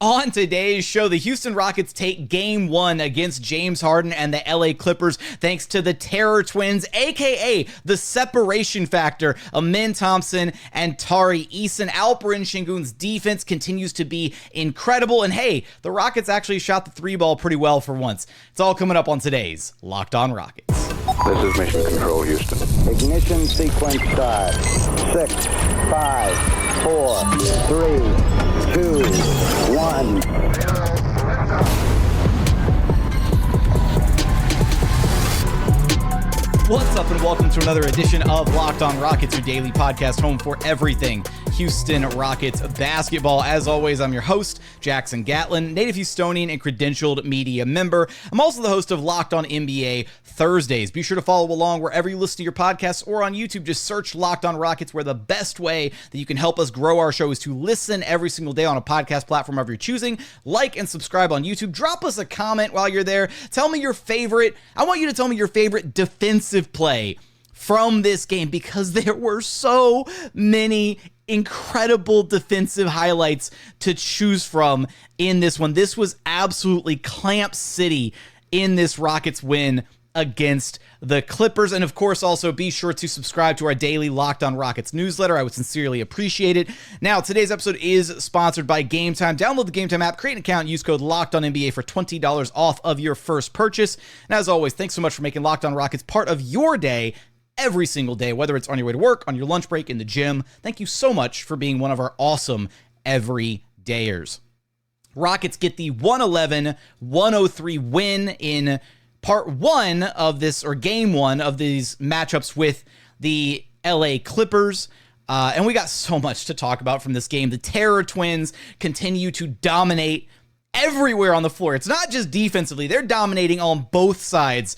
On today's show, the Houston Rockets take Game 1 against James Harden and the LA Clippers thanks to the Terror Twins, a.k.a. the separation factor, Ime Thompson and Tari Eason. Alperen Sengun's defense continues to be incredible, and hey, the Rockets actually shot the three ball pretty well for once. It's all coming up on today's Locked On Rockets. This is Mission Control, Houston. Ignition sequence start. 6, 5, 4, 3, 2, 1. What's up, and welcome to another edition of Locked On Rockets, your daily podcast home for everything Houston Rockets basketball. As always, I'm your host, Jackson Gatlin, native Houstonian and credentialed media member. I'm also the host of Locked On NBA Thursdays. Be sure to follow along wherever you listen to your podcasts or on YouTube. Just search Locked On Rockets, where the best way that you can help us grow our show is to listen every single day on a podcast platform of your choosing. Like and subscribe on YouTube. Drop us a comment while you're there. Tell me your favorite. I want you to tell me your favorite defensive play from this game, because there were so many incredible defensive highlights to choose from in this one. This was absolutely Clamp City in this Rockets win against the Clippers. And of course, also be sure to subscribe to our daily Locked On Rockets newsletter. I would sincerely appreciate it. Now, today's episode is sponsored by Game Time. Download the Game Time app, create an account, use code LOCKEDONNBA for $20 off of your first purchase. And as always, thanks so much for making Locked On Rockets part of your day every single day, whether it's on your way to work, on your lunch break, in the gym. Thank you so much for being one of our awesome everydayers. Rockets get the 111-103 win in part one of this, or game one of these matchups with the LA Clippers. And we got so much to talk about from this game. The Terror Twins continue to dominate everywhere on the floor. It's not just defensively. They're dominating on both sides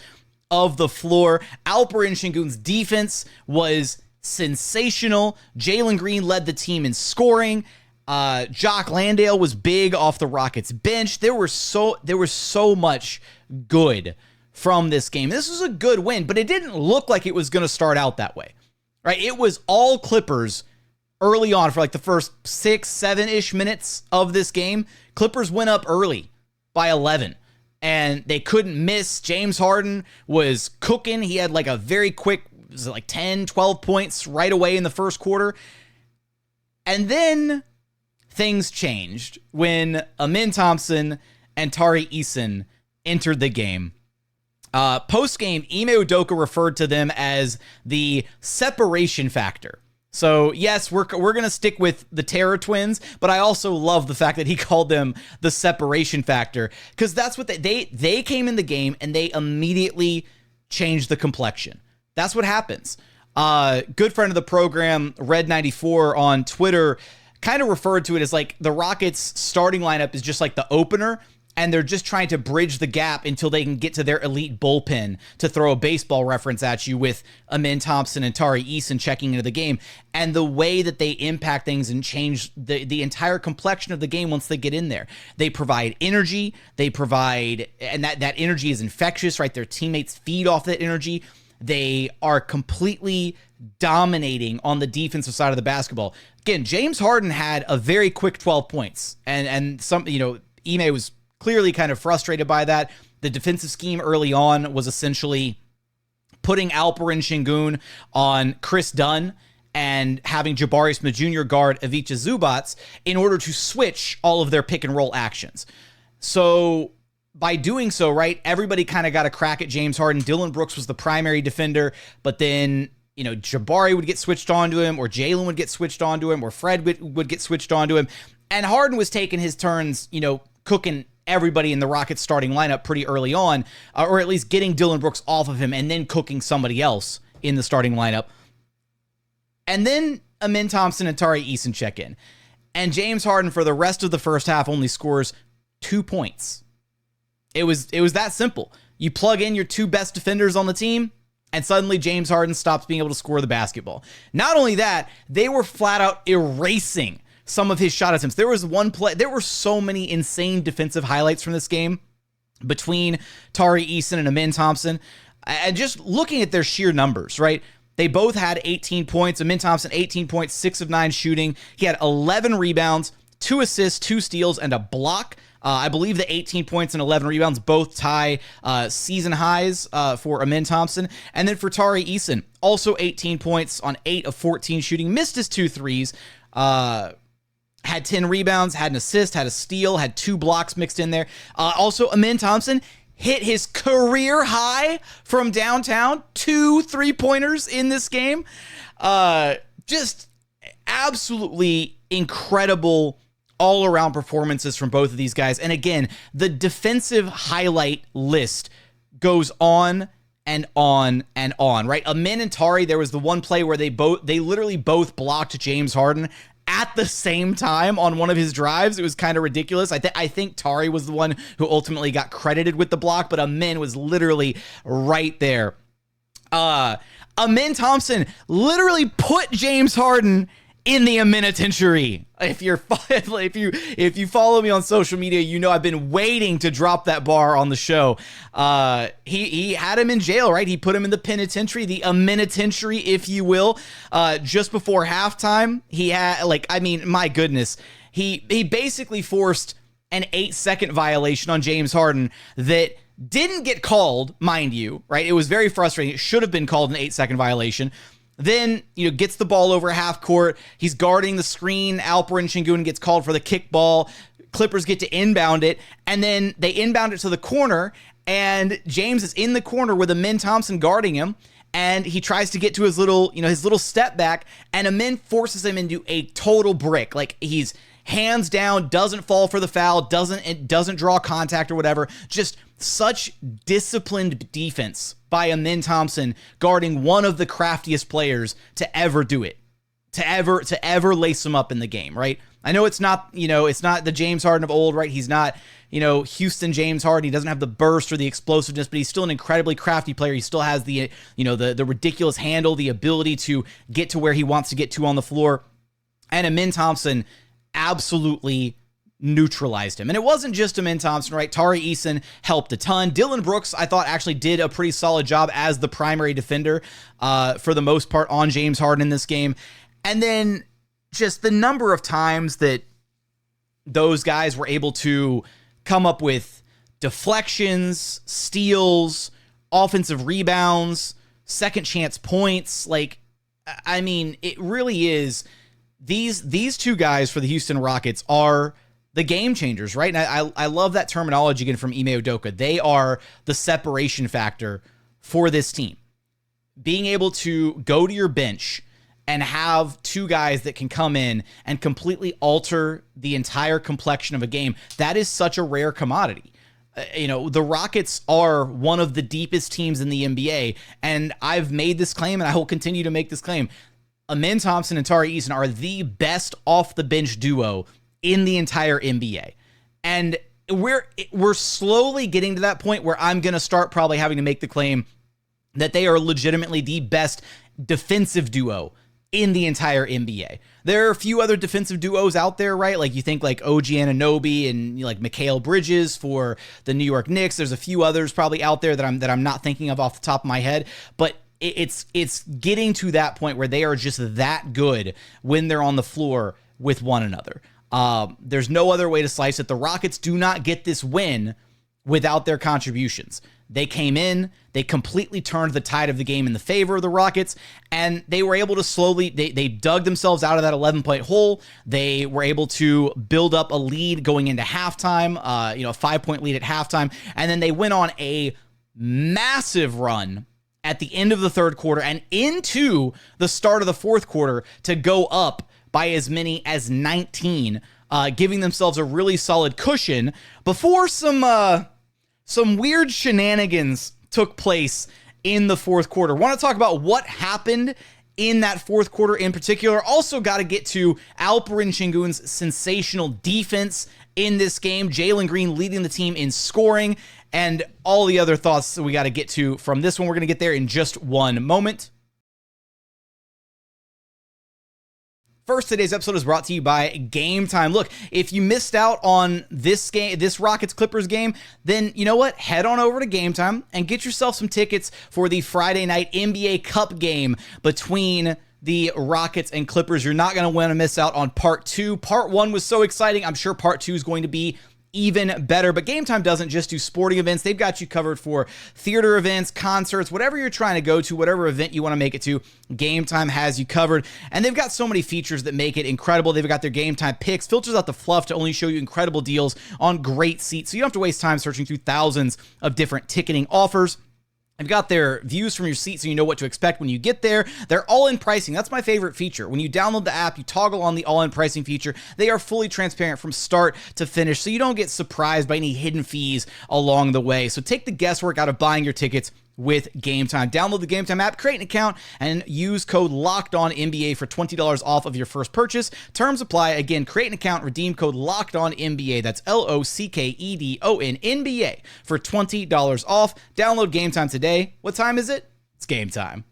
of the floor. Alperen Sengun's defense was sensational. Jalen Green led the team in scoring. Jock Landale was big off the Rockets bench. There was so much good from this game. This was a good win, but it didn't look like it was going to start out that way, right? It was all Clippers early on for like the first 6, 7-ish minutes of this game. Clippers went up early by 11, and they couldn't miss. James Harden was cooking. He had like a very quick, was it like 10, 12 points right away in the first quarter. And then things changed when Ime Thompson and Tari Eason entered the game. Post-game, Ime Udoka referred to them as the separation factor. So yes, we're going to stick with the Terror Twins, but I also love the fact that he called them the separation factor, because that's what they came in the game and they immediately changed the complexion. That's what happens. Good friend of the program, Red94 on Twitter, kind of referred to it as like the Rockets starting lineup is just like the opener, and they're just trying to bridge the gap until they can get to their elite bullpen, to throw a baseball reference at you, with Ime Thompson and Tari Eason checking into the game. And the way that they impact things and change the entire complexion of the game once they get in there. They provide energy, and that energy is infectious, right? Their teammates feed off that energy. They are completely dominating on the defensive side of the basketball. Again, James Harden had a very quick 12 points, and some, Ime was clearly kind of frustrated by that. The defensive scheme early on was essentially putting Alperen Sengun on Chris Dunn and having Jabari Smith Jr. guard Ivica Zubac in order to switch all of their pick and roll actions. So by doing so, right, everybody kind of got a crack at James Harden. Dillon Brooks was the primary defender, but then Jabari would get switched onto him, or Jalen would get switched onto him, or Fred would get switched onto him. And Harden was taking his turns, cooking everybody in the Rockets starting lineup pretty early on, or at least getting Dillon Brooks off of him and then cooking somebody else in the starting lineup. And then Ime Thompson and Tari Eason check in. And James Harden, for the rest of the first half, only scores 2 points. It was that simple. You plug in your two best defenders on the team, and suddenly James Harden stops being able to score the basketball. Not only that, they were flat out erasing some of his shot attempts. There was one play, there were so many insane defensive highlights from this game between Tari Eason and Ime Thompson. And just looking at their sheer numbers, right? They both had 18 points. Ime Thompson, 18 points, 6 of 9 shooting. He had 11 rebounds, 2 assists, 2 steals, and a block. I believe the 18 points and 11 rebounds both tie season highs for Ime Thompson. And then for Tari Eason, also 18 points on 8 of 14 shooting, missed his 2 threes, had 10 rebounds, had an assist, had a steal, had 2 blocks mixed in there. Also, Ime Thompson hit his career high from downtown, 2 3-pointers in this game. Just absolutely incredible all-around performances from both of these guys. And again, the defensive highlight list goes on and on and on, right? Ime and Tari, there was the one play where they literally both blocked James Harden at the same time on one of his drives. It was kind of ridiculous. I think Tari was the one who ultimately got credited with the block, but Ime was literally right there. Ime Thompson literally put James Harden in the penitentiary. If you follow me on social media, you know I've been waiting to drop that bar on the show. He had him in jail, right? He put him in the penitentiary, the penitentiary, if you will. Just before halftime, he had, my goodness, he basically forced an 8-second violation on James Harden that didn't get called, mind you, right? It was very frustrating. It should have been called an 8-second violation. Then, gets the ball over half court. He's guarding the screen. Alperen Sengun gets called for the kickball. Clippers get to inbound it, and then they inbound it to the corner, and James is in the corner with Ime Thompson guarding him, and he tries to get to his little step back, and Ime forces him into a total brick. Like, he's hands down, doesn't fall for the foul, doesn't draw contact or whatever. Just such disciplined defense by Ime Thompson, guarding one of the craftiest players to ever do it, to ever lace him up in the game, right? I know it's not the James Harden of old, right? He's not, Houston James Harden. He doesn't have the burst or the explosiveness, but he's still an incredibly crafty player. He still has the ridiculous handle, the ability to get to where he wants to get to on the floor. And Ime Thompson absolutely neutralized him. And it wasn't just Ime Thompson, right? Tari Eason helped a ton. Dillon Brooks, I thought, actually did a pretty solid job as the primary defender for the most part on James Harden in this game. And then just the number of times that those guys were able to come up with deflections, steals, offensive rebounds, second chance points. It really is. These 2 guys for the Houston Rockets are the game changers, right? And I love that terminology again from Ime Udoka. They are the separation factor for this team. Being able to go to your bench and have 2 guys that can come in and completely alter the entire complexion of a game, that is such a rare commodity. The Rockets are one of the deepest teams in the NBA, and I've made this claim, and I will continue to make this claim. Ime Thompson and Tari Eason are the best off-the-bench duo in the entire NBA. And we're slowly getting to that point where I'm going to start probably having to make the claim that they are legitimately the best defensive duo in the entire NBA. There are a few other defensive duos out there, right? Like you think like OG Anunoby and like Mikal Bridges for the New York Knicks. There's a few others probably out there that I'm not thinking of off the top of my head, but it's getting to that point where they are just that good when they're on the floor with one another. There's no other way to slice it. The Rockets do not get this win without their contributions. They came in, they completely turned the tide of the game in the favor of the Rockets, and they were able to slowly, they dug themselves out of that 11-point hole. They were able to build up a lead going into halftime, a 5-point lead at halftime, and then they went on a massive run at the end of the third quarter and into the start of the fourth quarter to go up by as many as 19, giving themselves a really solid cushion before some weird shenanigans took place in the fourth quarter. Want to talk about what happened in that fourth quarter in particular. Also got to get to Alperen Sengun's sensational defense in this game. Jalen Green leading the team in scoring and all the other thoughts that we got to get to from this one. We're going to get there in just one moment. First, today's episode is brought to you by Game Time. Look, if you missed out on this game, this Rockets-Clippers game, then you know what? Head on over to Game Time and get yourself some tickets for the Friday night NBA Cup game between the Rockets and Clippers. You're not going to want to miss out on part 2. Part 1 was so exciting. I'm sure part 2 is going to be even better. But Game Time doesn't just do sporting events. They've got you covered for theater events, concerts, whatever you're trying to go to, whatever event you want to make it to, Game Time has you covered. And they've got so many features that make it incredible. They've got their Game Time picks, filters out the fluff to only show you incredible deals on great seats, so you don't have to waste time searching through thousands of different ticketing offers. I've got their views from your seat so you know what to expect when you get there. They're all-in pricing. That's my favorite feature. When you download the app, you toggle on the all-in pricing feature. They are fully transparent from start to finish, so you don't get surprised by any hidden fees along the way. So take the guesswork out of buying your tickets with Game Time. Download the Game Time app, create an account, and use code LOCKEDONNBA for $20 off of your first purchase. Terms apply. Again, create an account, redeem code LOCKEDONNBA. That's LOCKEDON NBA for $20 off. Download Game Time today. What time is it? It's game time.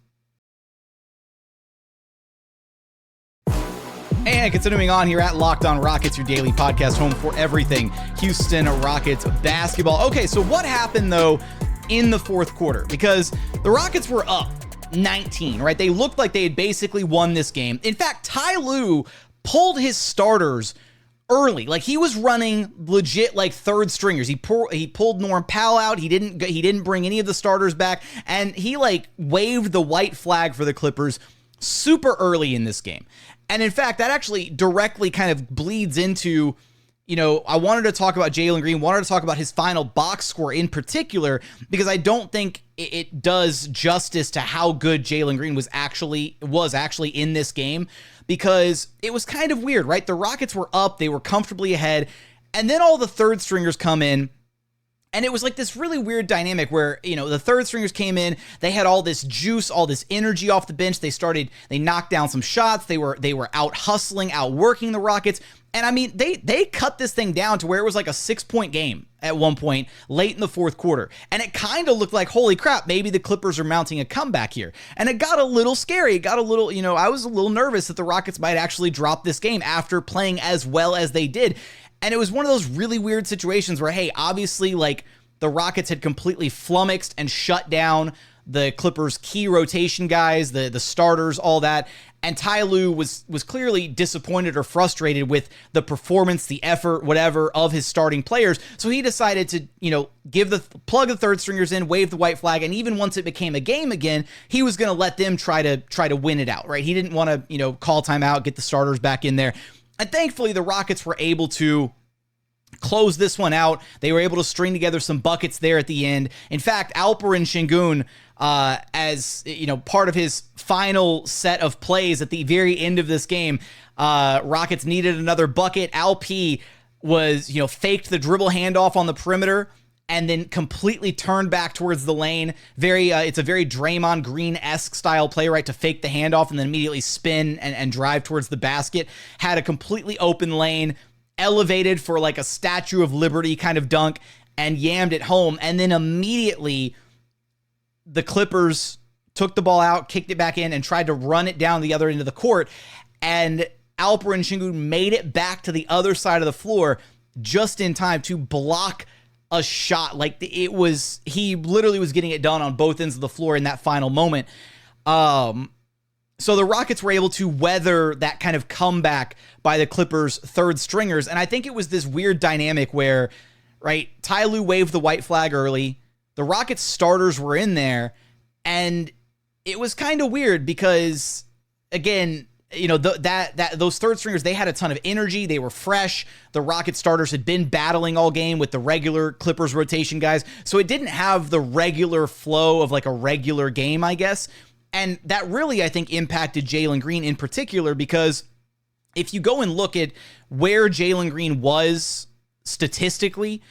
And continuing on here at Locked On Rockets, your daily podcast home for everything Houston Rockets basketball. Okay, so what happened though in the fourth quarter? Because the Rockets were up 19, right? They looked like they had basically won this game. In fact, Ty Lue pulled his starters early. Like, he was running legit like third stringers. He pulled Norm Powell out. He didn't bring any of the starters back, and he like waved the white flag for the Clippers super early in this game. And in fact, that actually directly kind of bleeds into, you know, I wanted to talk about Jalen Green, wanted to talk about his final box score in particular, because I don't think it does justice to how good Jalen Green was actually in this game, because it was kind of weird, right? The Rockets were up, they were comfortably ahead, and then all the third stringers come in. And it was like this really weird dynamic where, you know, the third stringers came in, they had all this juice, all this energy off the bench. They knocked down some shots. They were out hustling, out working the Rockets. And I mean, they cut this thing down to where it was like a 6-point game at one point late in the fourth quarter. And it kind of looked like, holy crap, maybe the Clippers are mounting a comeback here. And it got a little scary. It got a little, you know, I was a little nervous that the Rockets might actually drop this game after playing as well as they did. And it was one of those really weird situations where, hey, obviously, like, the Rockets had completely flummoxed and shut down the Clippers' key rotation guys, the starters, all that. And Ty Lue was clearly disappointed or frustrated with the performance, the effort, whatever, of his starting players. So he decided to, you know, plug the third stringers in, wave the white flag, and even once it became a game again, he was going to let them try to win it out, right? He didn't want to, you know, call timeout, get the starters back in there. And thankfully, the Rockets were able to close this one out. They were able to string together some buckets there at the end. In fact, Alperen Sengun, as you know, part of his final set of plays at the very end of this game, Rockets needed another bucket. Alp was, you know, faked the dribble handoff on the perimeter and then completely turned back towards the lane. It's a very Draymond Green-esque style play, right? To fake the handoff and then immediately spin and drive towards the basket. Had a completely open lane, elevated for like a Statue of Liberty kind of dunk, and yammed it home. And then immediately the Clippers took the ball out, kicked it back in, and tried to run it down the other end of the court. And Alperen Sengun made it back to the other side of the floor just in time to block a shot. Like, he literally was getting it done on both ends of the floor in that final moment. So the Rockets were able to weather that kind of comeback by the Clippers' third stringers. And I think it was this weird dynamic where, right, Ty Lue waved the white flag early. The Rockets starters were in there. And it was kind of weird because, again, you know, those third stringers, they had a ton of energy. They were fresh. The Rocket starters had been battling all game with the regular Clippers rotation guys. So it didn't have the regular flow of like a regular game, I guess. And that really, I think, impacted Jalen Green in particular, because if you go and look at where Jalen Green was statistically,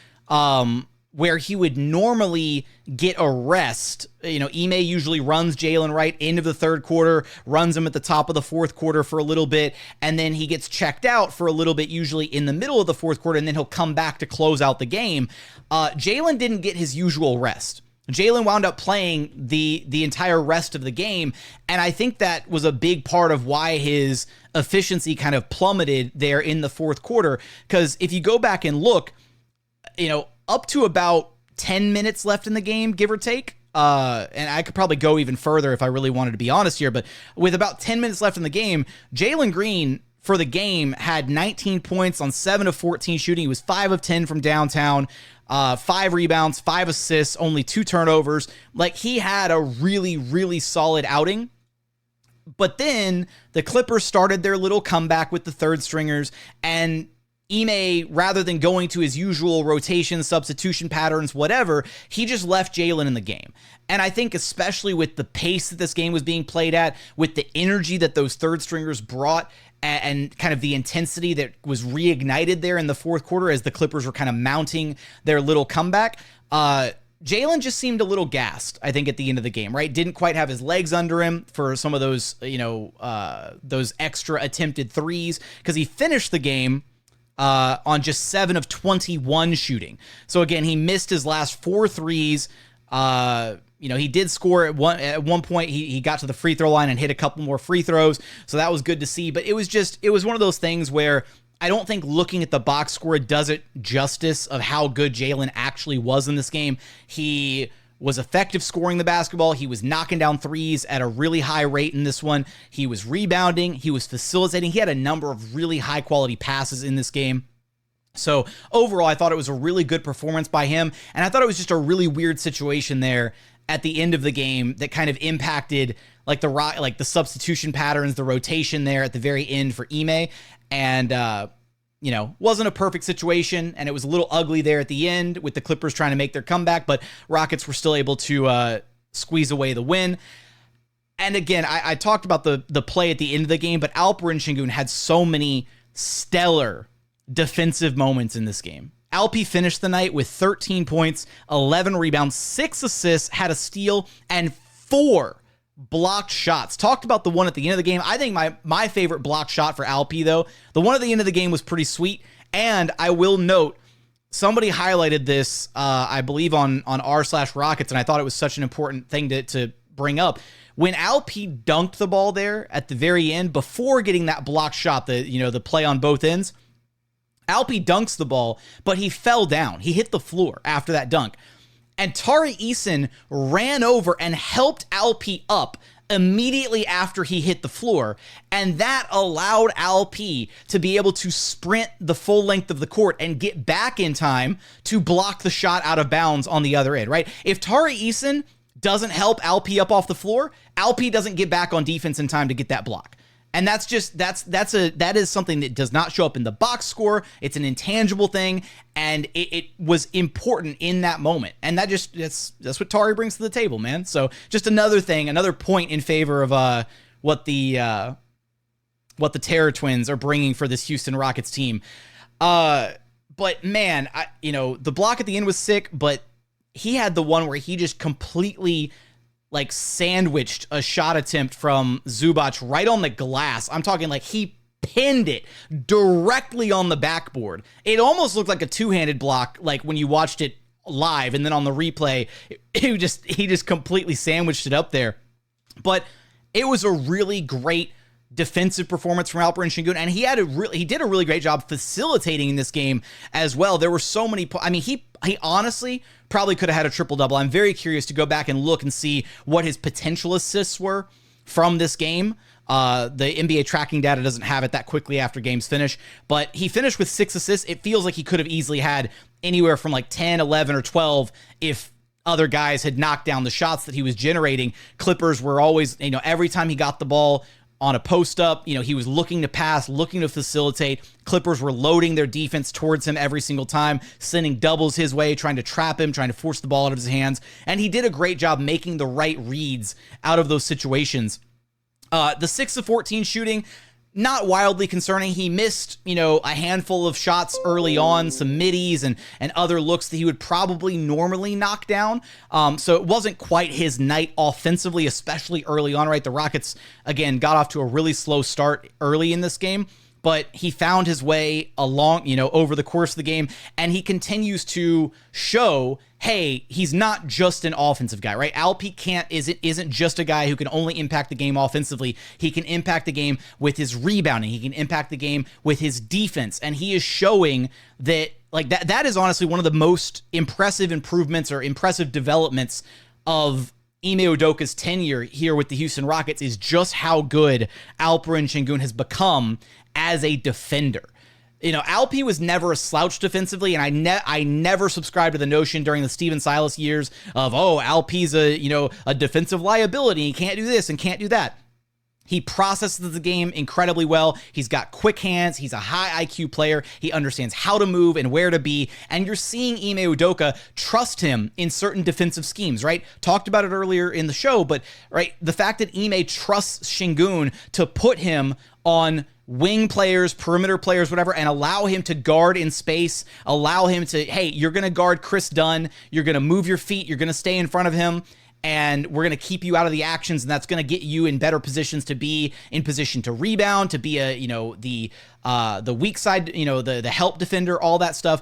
where he would normally get a rest, you know, Ime usually runs Jalen right into the third quarter, runs him at the top of the fourth quarter for a little bit, and then he gets checked out for a little bit, usually in the middle of the fourth quarter, and then he'll come back to close out the game. Jalen didn't get his usual rest. Jalen wound up playing the entire rest of the game, and I think that was a big part of why his efficiency kind of plummeted there in the fourth quarter, because if you go back and look, you know, up to about 10 minutes left in the game, give or take, and I could probably go even further if I really wanted to be honest here, but with about 10 minutes left in the game, Jalen Green for the game had 19 points on 7 of 14 shooting. He was 5 of 10 from downtown, 5 rebounds, 5 assists, only 2 turnovers. Like, he had a really, really solid outing. But then the Clippers started their little comeback with the third stringers, and Ime, rather than going to his usual rotation, substitution patterns, whatever, he just left Jalen in the game. And I think especially with the pace that this game was being played at, with the energy that those third stringers brought, and kind of the intensity that was reignited there in the fourth quarter as the Clippers were kind of mounting their little comeback, Jalen just seemed a little gassed, I think, at the end of the game, right? Didn't quite have his legs under him for some of those, those extra attempted threes, because he finished the game on just 7 of 21 shooting. So again, he missed his last 4 threes. He did score at one point. He got to the free throw line and hit a couple more free throws. So that was good to see. But it was one of those things where I don't think looking at the box score does it justice of how good Jalen actually was in this game. He was effective scoring the basketball. He was knocking down threes at a really high rate in this one. He was rebounding. He was facilitating. He had a number of really high quality passes in this game. So overall, I thought it was a really good performance by him. And I thought it was just a really weird situation there at the end of the game that kind of impacted like the substitution patterns, the rotation there at the very end for Ime. And, wasn't a perfect situation, and it was a little ugly there at the end with the Clippers trying to make their comeback, but Rockets were still able to squeeze away the win. And again, I talked about the play at the end of the game, but Alperen Sengun had so many stellar defensive moments in this game. Alpi finished the night with 13 points, 11 rebounds, 6 assists, had a steal, and 4 blocked shots. Talked about the one at the end of the game. I think my favorite blocked shot for Alpi, though, the one at the end of the game was pretty sweet. And I will note, somebody highlighted this, I believe, on r/Rockets, and I thought it was such an important thing to bring up. When Alpi dunked the ball there at the very end, before getting that blocked shot, the play on both ends, Alpi dunks the ball, but he fell down. He hit the floor after that dunk. And Tari Eason ran over and helped Alpi up immediately after he hit the floor. And that allowed Alpi to be able to sprint the full length of the court and get back in time to block the shot out of bounds on the other end, right? If Tari Eason doesn't help Alpi up off the floor, Alpi doesn't get back on defense in time to get that block. And that is something that does not show up in the box score. It's an intangible thing, and it was important in that moment. And that's what Tari brings to the table, man. So just another point in favor of what the Terror Twins are bringing for this Houston Rockets team. But man, the block at the end was sick, but he had the one where he just completely sandwiched a shot attempt from Zubac right on the glass. I'm talking like he pinned it directly on the backboard. It almost looked like a two-handed block, like when you watched it live, and then on the replay, he just completely sandwiched it up there. But it was a really great defensive performance from Alperen Sengun, and he did a really great job facilitating in this game as well. There were so many. He honestly probably could have had a triple-double. I'm very curious to go back and look and see what his potential assists were from this game. The NBA tracking data doesn't have it that quickly after games finish, but he finished with 6 assists. It feels like he could have easily had anywhere from 10, 11, or 12 if other guys had knocked down the shots that he was generating. Clippers were always, every time he got the ball on a post-up, he was looking to pass, looking to facilitate. Clippers were loading their defense towards him every single time, sending doubles his way, trying to trap him, trying to force the ball out of his hands. And he did a great job making the right reads out of those situations. The 6 of 14 shooting, not wildly concerning. He missed, a handful of shots early on, some middies and other looks that he would probably normally knock down. So it wasn't quite his night offensively, especially early on, right? The Rockets, again, got off to a really slow start early in this game, but he found his way along, over the course of the game, and he continues to show, hey, he's not just an offensive guy, right? Alpi isn't just a guy who can only impact the game offensively. He can impact the game with his rebounding. He can impact the game with his defense, and he is showing that that is honestly one of the most impressive improvements or impressive developments of Ime Udoka's tenure here with the Houston Rockets is just how good Alperen Sengun has become as a defender. Alp was never a slouch defensively, and I never subscribed to the notion during the Steven Silas years of, Alp's a defensive liability. He can't do this and can't do that. He processes the game incredibly well. He's got quick hands. He's a high IQ player. He understands how to move and where to be. And you're seeing Ime Udoka trust him in certain defensive schemes, right? Talked about it earlier in the show, but right, the fact that Ime trusts Sengun to put him on wing players, perimeter players, whatever, and allow him to guard in space, allow him to, hey, you're going to guard Chris Dunn. You're going to move your feet. You're going to stay in front of him. And we're going to keep you out of the actions, and that's going to get you in better positions to be in position to rebound, to be the weak side, the help defender, all that stuff.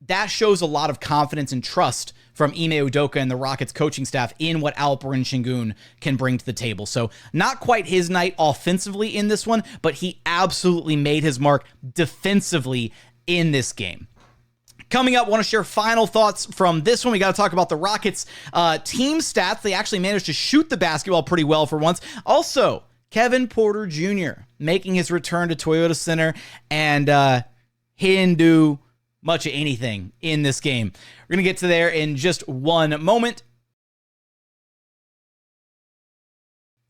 That shows a lot of confidence and trust from Ime Udoka and the Rockets coaching staff in what Alperen Sengun can bring to the table. So not quite his night offensively in this one, but he absolutely made his mark defensively in this game. Coming up, I want to share final thoughts from this one. We got to talk about the Rockets' team stats. They actually managed to shoot the basketball pretty well for once. Also, Kevin Porter Jr. making his return to Toyota Center, and he didn't do much of anything in this game. We're going to get to there in just one moment.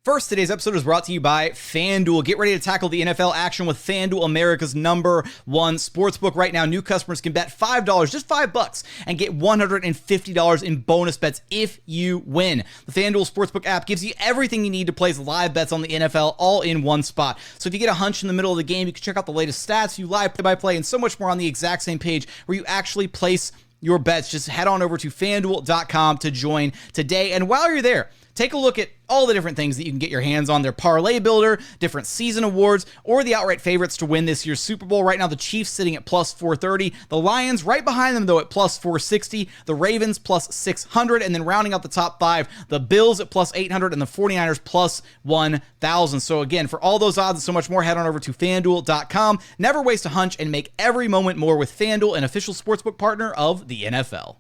First, today's episode is brought to you by FanDuel. Get ready to tackle the NFL action with FanDuel, America's #1 sportsbook. Right now, new customers can bet $5, just $5, and get $150 in bonus bets if you win. The FanDuel Sportsbook app gives you everything you need to place live bets on the NFL all in one spot. So if you get a hunch in the middle of the game, you can check out the latest stats, you live play-by-play, and so much more on the exact same page where you actually place your bets. Just head on over to FanDuel.com to join today. And while you're there, take a look at all the different things that you can get your hands on. Their parlay builder, different season awards, or the outright favorites to win this year's Super Bowl. Right now, the Chiefs sitting at plus 430. The Lions right behind them, though, at plus 460. The Ravens plus 600. And then rounding out the top five, the Bills at plus 800 and the 49ers plus 1,000. So again, for all those odds and so much more, head on over to FanDuel.com. Never waste a hunch and make every moment more with FanDuel, an official sportsbook partner of the NFL.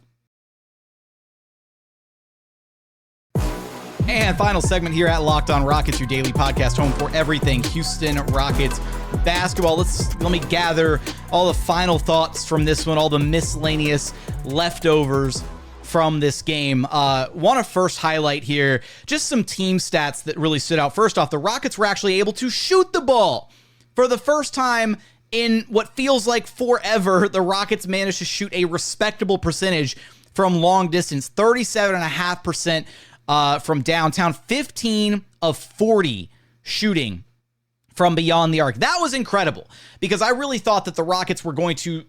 And final segment here at Locked On Rockets, your daily podcast home for everything Houston Rockets basketball. Let me gather all the final thoughts from this one, all the miscellaneous leftovers from this game. Want to first highlight here just some team stats that really stood out. First off, the Rockets were actually able to shoot the ball for the first time in what feels like forever. The Rockets managed to shoot a respectable percentage from long distance, 37.5%. From downtown, 15 of 40 shooting from beyond the arc. That was incredible because I really thought that the Rockets were going to,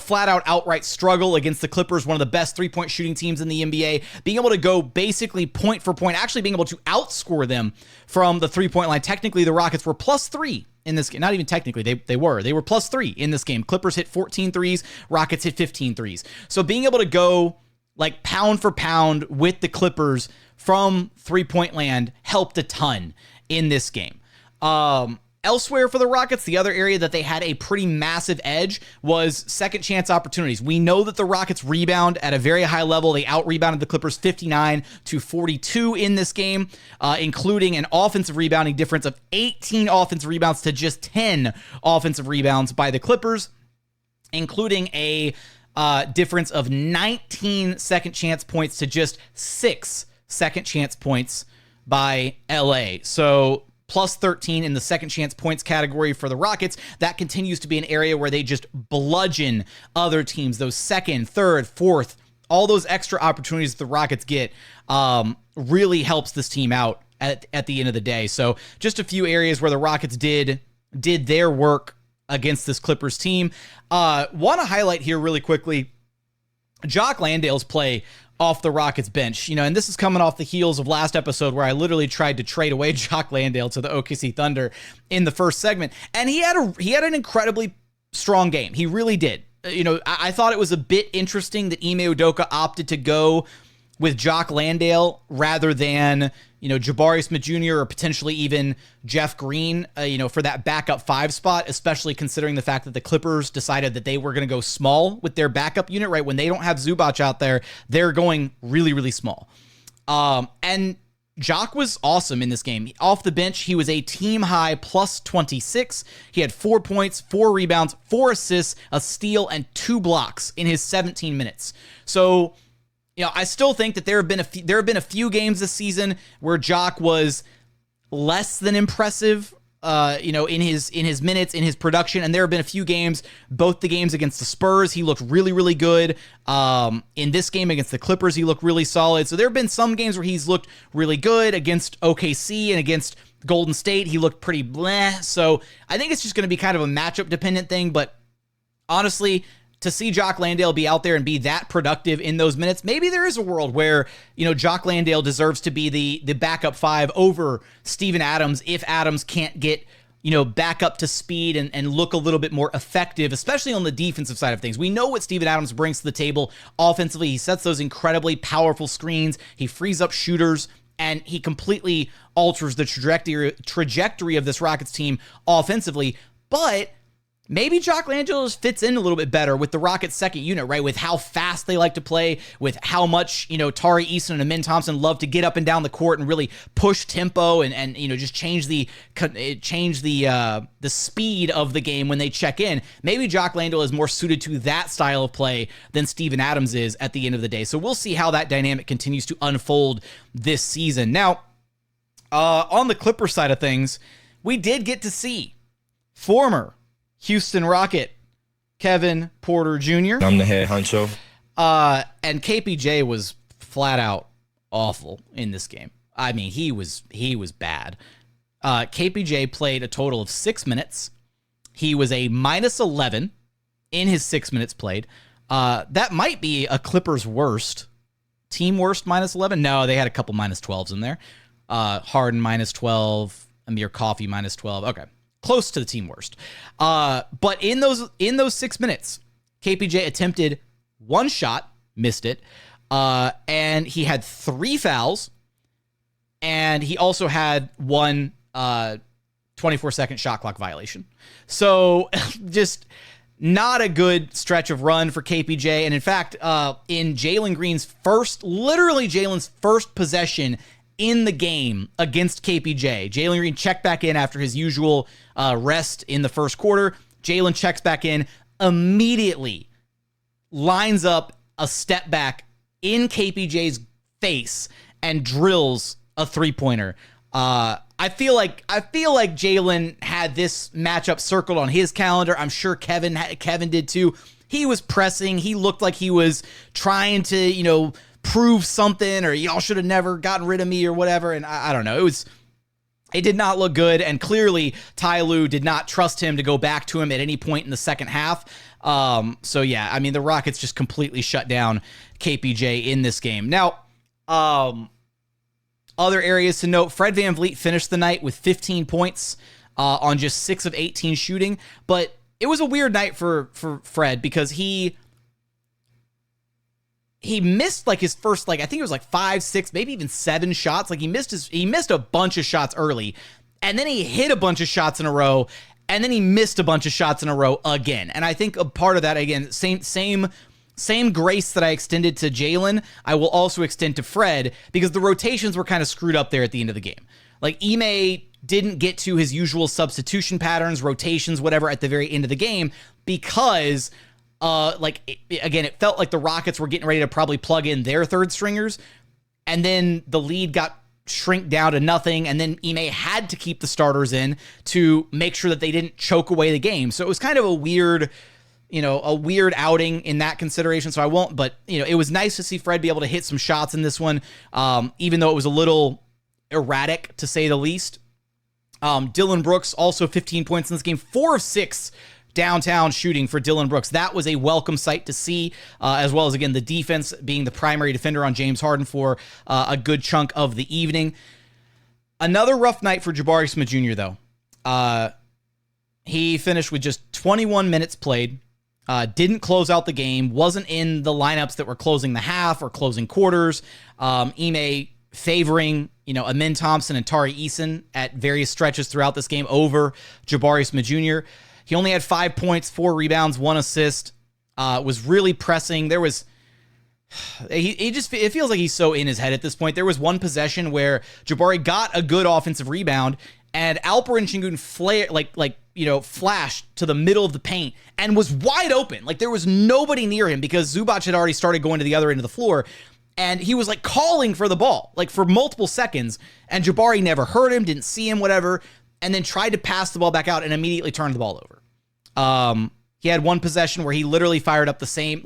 flat out outright struggle against the Clippers, one of the best three-point shooting teams in the NBA, being able to go basically point for point, actually being able to outscore them from the three-point line. Technically, the Rockets were plus 3 in this game. Not even technically, they were plus 3 in this game. Clippers hit 14 threes, Rockets hit 15 threes. So being able to go like pound for pound with the Clippers from three-point land helped a ton in this game. Elsewhere for the Rockets, the other area that they had a pretty massive edge was second chance opportunities. We know that the Rockets rebound at a very high level. They out-rebounded the Clippers 59-42 in this game, including an offensive rebounding difference of 18 offensive rebounds to just 10 offensive rebounds by the Clippers, including a difference of 19 second chance points to just 6 second chance points by LA. So plus 13 in the second chance points category for the Rockets. That continues to be an area where they just bludgeon other teams. Those second, third, fourth, all those extra opportunities the Rockets get really helps this team out at the end of the day. So just a few areas where the Rockets did their work against this Clippers team. Want to highlight here really quickly Jock Landale's play off the Rockets bench, and this is coming off the heels of last episode where I literally tried to trade away Jock Landale to the OKC Thunder in the first segment, and he had an incredibly strong game. He really did. I thought it was a bit interesting that Ime Udoka opted to go with Jock Landale rather than, Jabari Smith Jr. or potentially even Jeff Green, for that backup 5 spot, especially considering the fact that the Clippers decided that they were going to go small with their backup unit, right? When they don't have Zubac out there, they're going really, really small. And Jock was awesome in this game. Off the bench, he was a team-high plus 26. He had 4 points, 4 rebounds, 4 assists, a steal, and 2 blocks in his 17 minutes. So, I still think that there have been a few games this season where Jock was less than impressive, in his minutes, in his production. And there have been a few games, both the games against the Spurs, he looked really, really good. In this game against the Clippers, he looked really solid. So there have been some games where he's looked really good. Against OKC and against Golden State, he looked pretty bleh. So I think it's just going to be kind of a matchup dependent thing. But honestly, to see Jock Landale be out there and be that productive in those minutes, maybe there is a world where, Jock Landale deserves to be the backup 5 over Steven Adams if Adams can't get, back up to speed and look a little bit more effective, especially on the defensive side of things. We know what Steven Adams brings to the table offensively. He sets those incredibly powerful screens. He frees up shooters, and he completely alters the trajectory of this Rockets team offensively. But maybe Jock Landale fits in a little bit better with the Rockets' second unit, right? With how fast they like to play, with how much, Tari Eason and Ime Thompson love to get up and down the court and really push tempo and just change the speed of the game when they check in. Maybe Jock Landale is more suited to that style of play than Steven Adams is at the end of the day. So we'll see how that dynamic continues to unfold this season. Now, on the Clippers side of things, we did get to see former Houston Rocket Kevin Porter Jr. I'm the head honcho. And KPJ was flat out awful in this game. I mean, he was bad. KPJ played a total of 6 minutes. He was a minus 11 in his 6 minutes played. That might be a Clippers worst. Team worst minus 11? No, they had a couple minus 12s in there. Harden minus 12. Amir Coffey minus 12. Okay. Close to the team worst. But in those 6 minutes, KPJ attempted 1 shot, missed it, and he had 3 fouls, and he also had 1 24-second shot clock violation. So just not a good stretch of run for KPJ. And in fact, in Jalen Green's Jalen's first possession in the game against KPJ, Jalen Green checked back in after his usual rest in the first quarter. Jalen checks back in, immediately lines up a step back in KPJ's face and drills a 3-pointer. I feel like Jalen had this matchup circled on his calendar. I'm sure Kevin did too. He was pressing. He looked like he was trying to, prove something, or y'all should have never gotten rid of me or whatever. And I don't know. It did not look good. And clearly Ty Lue did not trust him to go back to him at any point in the second half. So yeah, I mean, the Rockets just completely shut down KPJ in this game. Now, other areas to note, Fred VanVleet finished the night with 15 points on just 6 of 18 shooting. But it was a weird night for Fred because he missed his first, I think it was 5, 6, maybe even 7 shots. He missed a bunch of shots early, and then he hit a bunch of shots in a row, and then he missed a bunch of shots in a row again. And I think a part of that, again, same grace that I extended to Jalen, I will also extend to Fred, because the rotations were kind of screwed up there at the end of the game. Ime didn't get to his usual substitution patterns, rotations, whatever, at the very end of the game, because it felt like the Rockets were getting ready to probably plug in their third stringers, and then the lead got shrink down to nothing, and then Ime had to keep the starters in to make sure that they didn't choke away the game. So it was kind of a weird outing in that consideration. So I won't, but it was nice to see Fred be able to hit some shots in this one, even though it was a little erratic to say the least. Dillon Brooks also 15 points in this game, 4 of 6 downtown shooting for Dillon Brooks. That was a welcome sight to see, as well as, again, the defense being the primary defender on James Harden for a good chunk of the evening. Another rough night for Jabari Smith Jr., though. He finished with just 21 minutes played, didn't close out the game, wasn't in the lineups that were closing the half or closing quarters. Ime favoring, Ime Thompson and Tari Eason at various stretches throughout this game over Jabari Smith Jr. He only had 5 points, 4 rebounds, 1 assist, was really pressing. There was it feels like he's so in his head at this point. There was one possession where Jabari got a good offensive rebound and Alperen Sengun flashed to the middle of the paint and was wide open. Like there was nobody near him because Zubac had already started going to the other end of the floor. And he was like calling for the ball, like for multiple seconds. And Jabari never heard him, didn't see him, whatever. And then tried to pass the ball back out and immediately turned the ball over. He had one possession where he literally fired up the same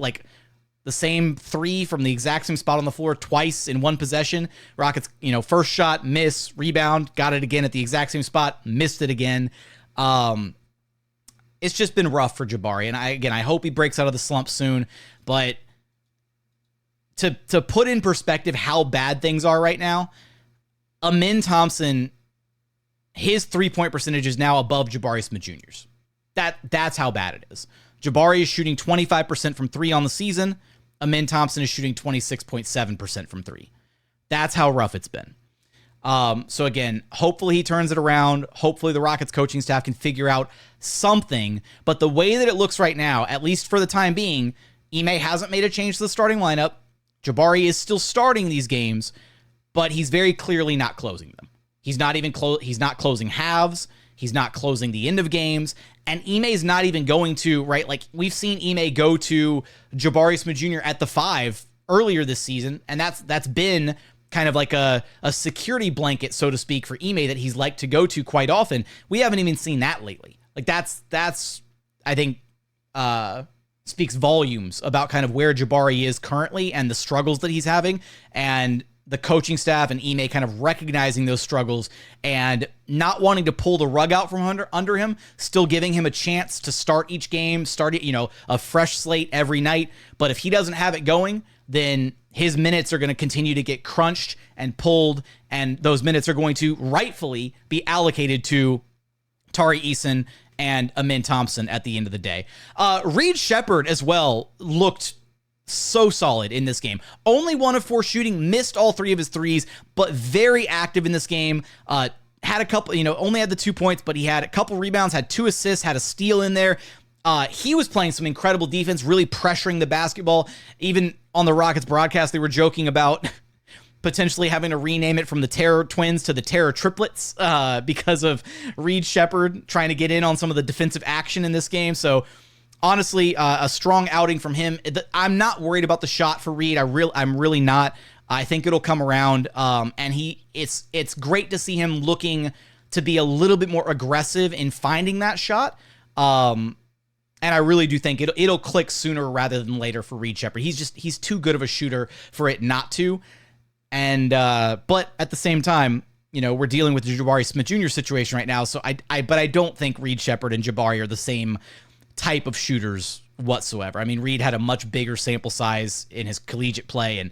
three from the exact same spot on the floor twice in one possession. Rockets, first shot, miss, rebound, got it again at the exact same spot, missed it again. It's just been rough for Jabari. And I hope he breaks out of the slump soon. But to put in perspective how bad things are right now, Ime Thompson, his 3-point percentage is now above Jabari Smith Jr.'s. That's how bad it is. Jabari is shooting 25% from 3 on the season. Ime Thompson is shooting 26.7% from 3. That's how rough it's been. So again, hopefully he turns it around. Hopefully the Rockets coaching staff can figure out something. But the way that it looks right now, at least for the time being, Ime hasn't made a change to the starting lineup. Jabari is still starting these games, but he's very clearly not closing them. He's not even he's not closing halves. He's not closing the end of games. And Ime's not even going to, right? Like we've seen Ime go to Jabari Smith Jr. at the 5 earlier this season. And that's been kind of like a security blanket, so to speak, for Ime that he's liked to go to quite often. We haven't even seen that lately. Like that's I think, speaks volumes about kind of where Jabari is currently and the struggles that he's having, and the coaching staff and Ime kind of recognizing those struggles and not wanting to pull the rug out from under him, still giving him a chance to start each game, a fresh slate every night. But if he doesn't have it going, then his minutes are going to continue to get crunched and pulled, and those minutes are going to rightfully be allocated to Tari Eason and Ime Thompson at the end of the day. Reed Sheppard as well looked so solid in this game. Only 1 of 4 shooting, missed all 3 of his threes, but very active in this game. Had a couple, only had the 2 points, but he had a couple rebounds, had 2 assists, had a steal in there. He was playing some incredible defense, really pressuring the basketball. Even on the Rockets broadcast, they were joking about potentially having to rename it from the Terror Twins to the Terror Triplets because of Reed Sheppard trying to get in on some of the defensive action in this game. So honestly, a strong outing from him. I'm not worried about the shot for Reed. I'm really not. I think it'll come around. And it's great to see him looking to be a little bit more aggressive in finding that shot. And I really do think it'll click sooner rather than later for Reed Sheppard. He's too good of a shooter for it not to. And but at the same time, we're dealing with the Jabari Smith Jr. situation right now. So I don't think Reed Sheppard and Jabari are the same type of shooters whatsoever. I mean, Reed had a much bigger sample size in his collegiate play and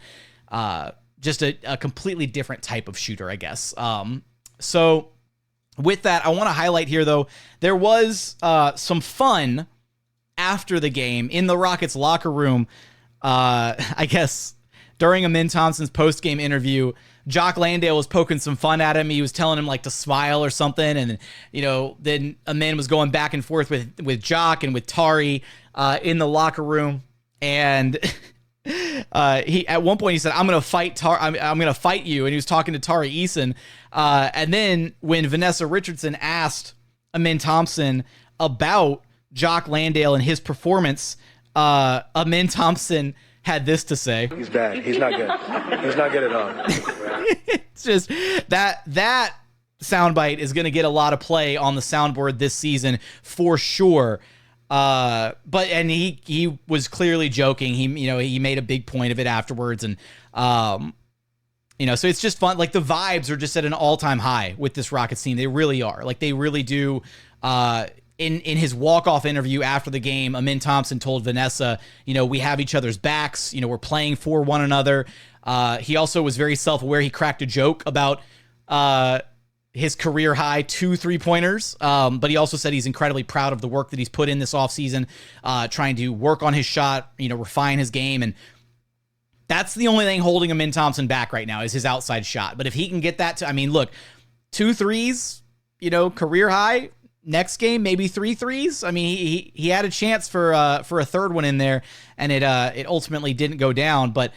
just a completely different type of shooter, I guess. So with that, I want to highlight here, though, there was some fun after the game in the Rockets locker room. I guess during Ime Thompson's post-game interview, Jock Landale was poking some fun at him. He was telling him like to smile or something. And, then Ime was going back and forth with Jock and with Tari in the locker room. And he at one point he said, I'm going to fight I'm going to fight you. And he was talking to Tari Eason. And then when Vanessa Richardson asked Ime Thompson about Jock Landale and his performance, Ime Thompson had this to say. He's bad. He's not good. He's not good at all. It's just that soundbite is going to get a lot of play on the soundboard this season for sure. But he was clearly joking. He made a big point of it afterwards, and so it's just fun. Like the vibes are just at an all-time high with this Rockets team. They really are. Like they really do. In his walk-off interview after the game, Ime Thompson told Vanessa, we have each other's backs. We're playing for one another. He also was very self-aware. He cracked a joke about his career-high 2 3-pointers, but he also said he's incredibly proud of the work that he's put in this offseason, trying to work on his shot, refine his game. And that's the only thing holding Ime Thompson back right now is his outside shot. But if he can get that look, 2 threes, career high, next game, maybe 3 threes. I mean, he had a chance for a third one in there, and it ultimately didn't go down. But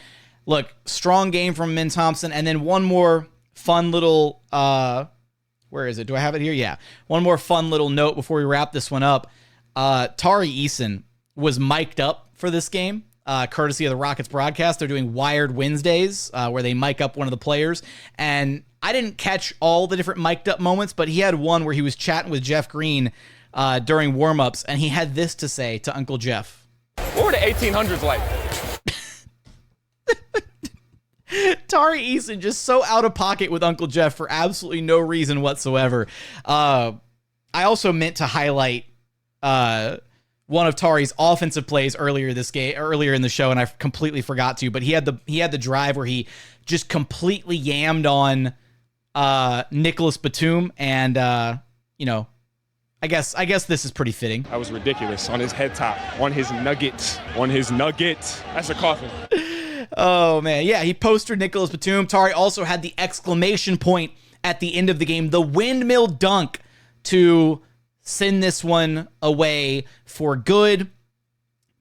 look, strong game from Min Thompson, and then one more fun little where is it? Do I have it here? Yeah, one more fun little note before we wrap this one up. Tari Eason was mic'd up for this game. Courtesy of the Rockets broadcast. They're doing Wired Wednesdays where they mic up one of the players. And I didn't catch all the different mic'd up moments, but he had one where he was chatting with Jeff Green during warmups, and he had this to say to Uncle Jeff. What were the 1800s like? Tari Eason just so out of pocket with Uncle Jeff for absolutely no reason whatsoever. I also meant to highlight one of Tari's offensive plays earlier in the show, and I completely forgot to. But he had the drive where he just completely yammed on Nicholas Batum, and I guess this is pretty fitting. That was ridiculous. On his head top, on his nuggets. That's a coffin. Oh man, yeah, he postered Nicholas Batum. Tari also had the exclamation point at the end of the game, the windmill dunk to send this one away for good.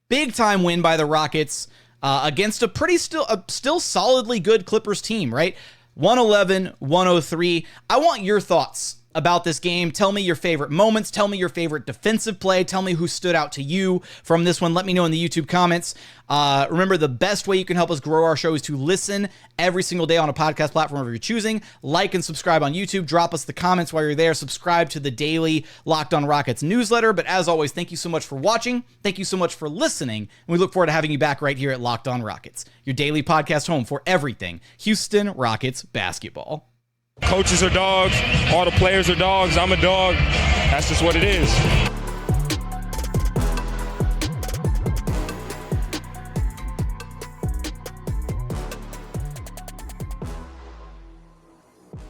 Big time win by the Rockets against a still solidly good Clippers team, right? 111-103. I want your thoughts about this game. Tell me your favorite moments. Tell me your favorite defensive play. Tell me who stood out to you from this one. Let me know in the YouTube comments. Remember, the best way you can help us grow our show is to listen every single day on a podcast platform of your choosing. Like and subscribe on YouTube. Drop us the comments while you're there. Subscribe to the daily Locked On Rockets newsletter. But as always, thank you so much for watching. Thank you so much for listening. And we look forward to having you back right here at Locked On Rockets, your daily podcast home for everything Houston Rockets basketball. Coaches are dogs. All the players are dogs. I'm a dog. That's just what it is.